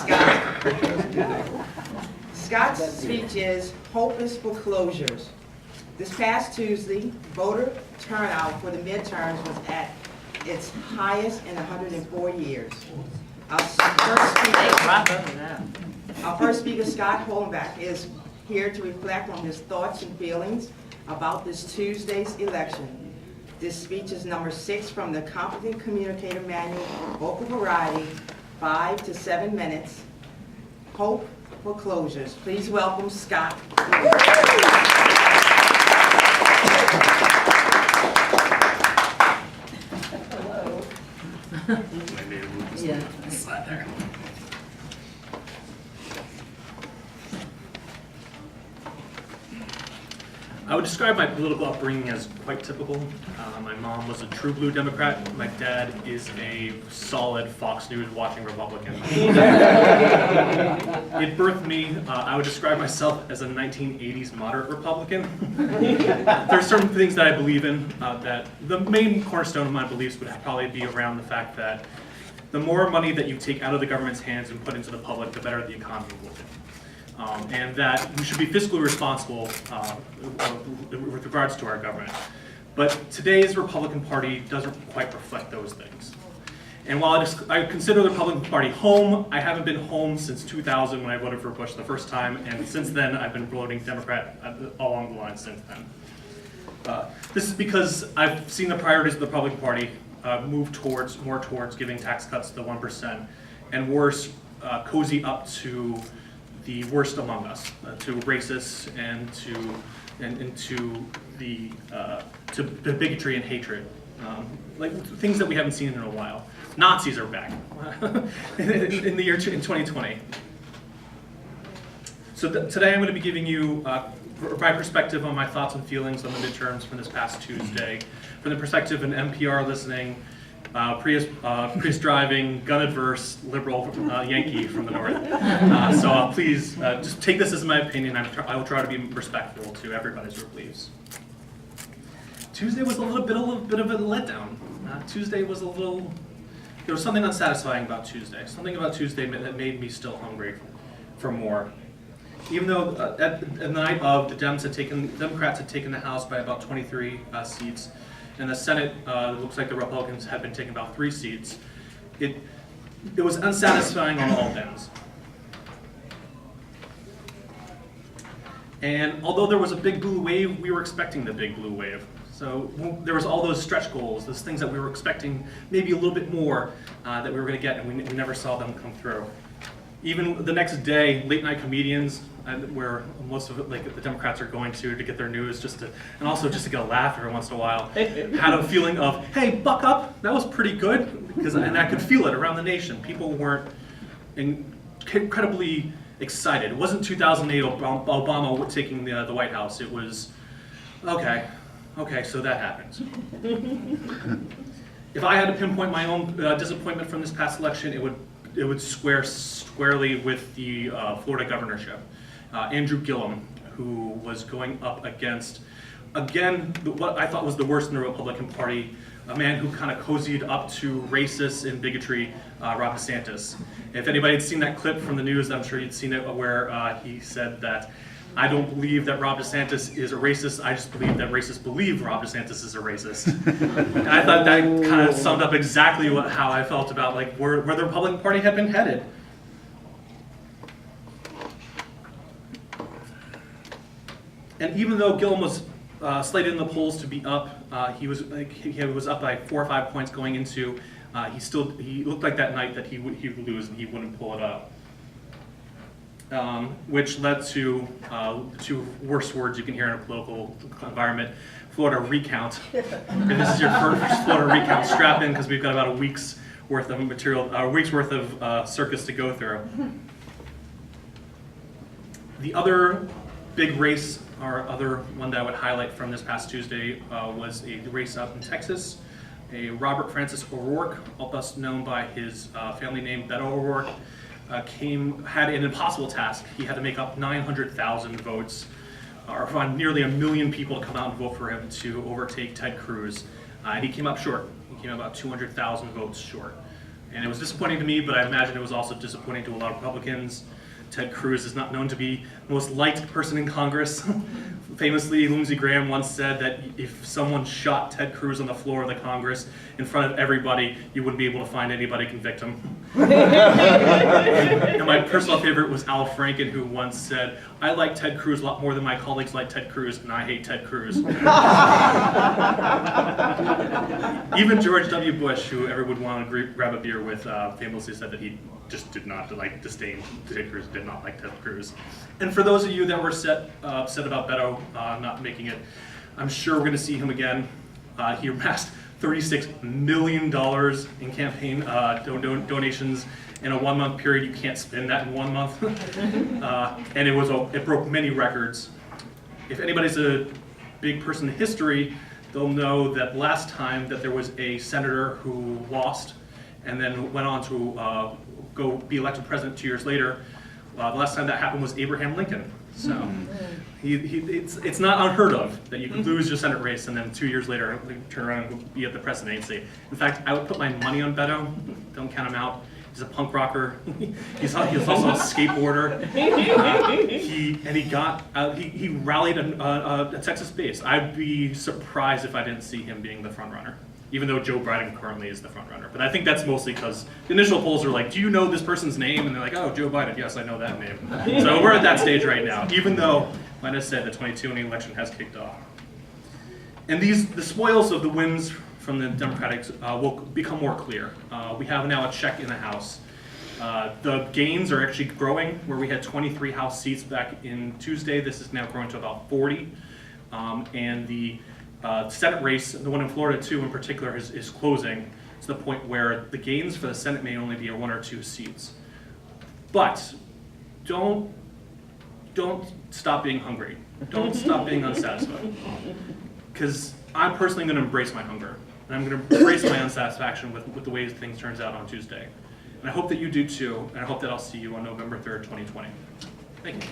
Scott. Scott's speech is Hope is for Closures. This past Tuesday, voter turnout for the midterms was at its highest in 104 years. Our first speaker, Scott Hollenbeck, is here to reflect on his thoughts and feelings about this Tuesday's election. This speech is number 6 from the Competent Communicator Manual, Vocal Variety, 5 to 7 minutes. Hope for Closures. Please welcome Scott. Hello. Yeah. Slide there. I would describe my political upbringing as quite typical. My mom was a true blue Democrat. My dad is a solid Fox News watching Republican. It birthed me. I would describe myself as a 1980s moderate Republican. There's certain things that I believe in. That the main cornerstone of my beliefs would probably be around the fact that the more money that you take out of the government's hands and put into the public, the better the economy will be. And that we should be fiscally responsible with regards to our government. But today's Republican Party doesn't quite reflect those things. And while I consider the Republican Party home, I haven't been home since 2000 when I voted for Bush the first time, and since then I've been voting Democrat along the line since then. This is because I've seen the priorities of the Republican Party move more towards giving tax cuts to the 1%, and worse, cozy up to the worst among us, to racists and to bigotry and hatred, like things that we haven't seen in a while. Nazis are back in the year 2020. So today I'm going to be giving you my perspective on my thoughts and feelings on the midterms from this past Tuesday, from the perspective of an NPR listening, Prius driving, gun adverse, liberal Yankee from the north. So please just take this as my opinion. I will try to be respectful to everybody's beliefs. Tuesday was a little bit of a letdown. Tuesday was there was something unsatisfying about Tuesday. Something about Tuesday that made me still hungry for more. Even though at the night of, the Democrats had taken the House by about 23 seats, and the Senate, it looks like the Republicans had been taking about 3 seats. It was unsatisfying on all ends. And although there was a big blue wave, we were expecting the big blue wave. So there was all those stretch goals, those things that we were expecting, maybe a little bit more that we were going to get, and we never saw them come through. Even the next day, late night comedians, where most of it, like the Democrats are going to get their news, and also just to get a laugh every once in a while, had a feeling of, hey, buck up, that was pretty good, and I could feel it around the nation. People weren't incredibly excited. It wasn't 2008 Obama taking the White House. It was, okay, so that happens. If I had to pinpoint my own disappointment from this past election, it would square squarely with the Florida governorship. Andrew Gillum, who was going up against, again, what I thought was the worst in the Republican Party, a man who kind of cozied up to racists and bigotry, Rob DeSantis. If anybody had seen that clip from the news, I'm sure you'd seen it, where he said that, I don't believe that Rob DeSantis is a racist, I just believe that racists believe Rob DeSantis is a racist. And I thought that kind of summed up exactly how I felt about where the Republican Party had been headed. And even though Gillum was slated in the polls to be up, he was up by 4 or 5 points going into, he looked like that night that he would lose and he wouldn't pull it up. Which led to 2 worst words you can hear in a political environment: Florida recount. If this is your first Florida recount, strap in, because we've got about a week's worth of material, a week's worth of circus to go through. The other big race, or other one that I would highlight from this past Tuesday, was a race up in Texas. A Robert Francis O'Rourke, best known by his family name Beto O'Rourke, had an impossible task. He had to make up 900,000 votes, or find nearly 1 million people to come out and vote for him to overtake Ted Cruz. And he came up short. He came about 200,000 votes short. And it was disappointing to me, but I imagine it was also disappointing to a lot of Republicans. Ted Cruz is not known to be the most liked person in Congress. Famously, Lindsey Graham once said that if someone shot Ted Cruz on the floor of the Congress in front of everybody, you wouldn't be able to find anybody to convict him. And my personal favorite was Al Franken, who once said, "I like Ted Cruz a lot more than my colleagues like Ted Cruz, and I hate Ted Cruz." Even George W. Bush, who everyone would want to grab a beer with, famously said that he just did not disdain Ted Cruz, did not like Ted Cruz. And for those of you that were upset about Beto not making it, I'm sure we're going to see him again. He amassed $36 million in campaign donations in a 1 month period. You can't spend that in 1 month. And it broke many records. If anybody's a big person in history, they'll know that last time that there was a senator who lost and then went on to go be elected president 2 years later, the last time that happened was Abraham Lincoln. So it's not unheard of that you could lose your Senate race and then 2 years later turn around and be at the presidency. In fact, I would put my money on Beto. Don't count him out. He's a punk rocker. He's also a skateboarder. He rallied a Texas base. I'd be surprised if I didn't see him being the front runner, even though Joe Biden currently is the front runner. But I think that's mostly because the initial polls are like, "Do you know this person's name?" And they're like, "Oh, Joe Biden. Yes, I know that name." So we're at that stage right now, even though, like I said, the 2020 election has kicked off. And the spoils of the wins from the Democrats will become more clear. We have now a check in the House. The gains are actually growing, where we had 23 House seats back in Tuesday. This is now growing to about 40. And the Senate race, the one in Florida too in particular, is closing to the point where the gains for the Senate may only be 1 or 2 seats. But don't stop being hungry. Don't stop being unsatisfied. Because I'm personally going to embrace my hunger. And I'm going to embrace my unsatisfaction with the way things turns out on Tuesday. And I hope that you do too. And I hope that I'll see you on November 3rd, 2020. Thank you.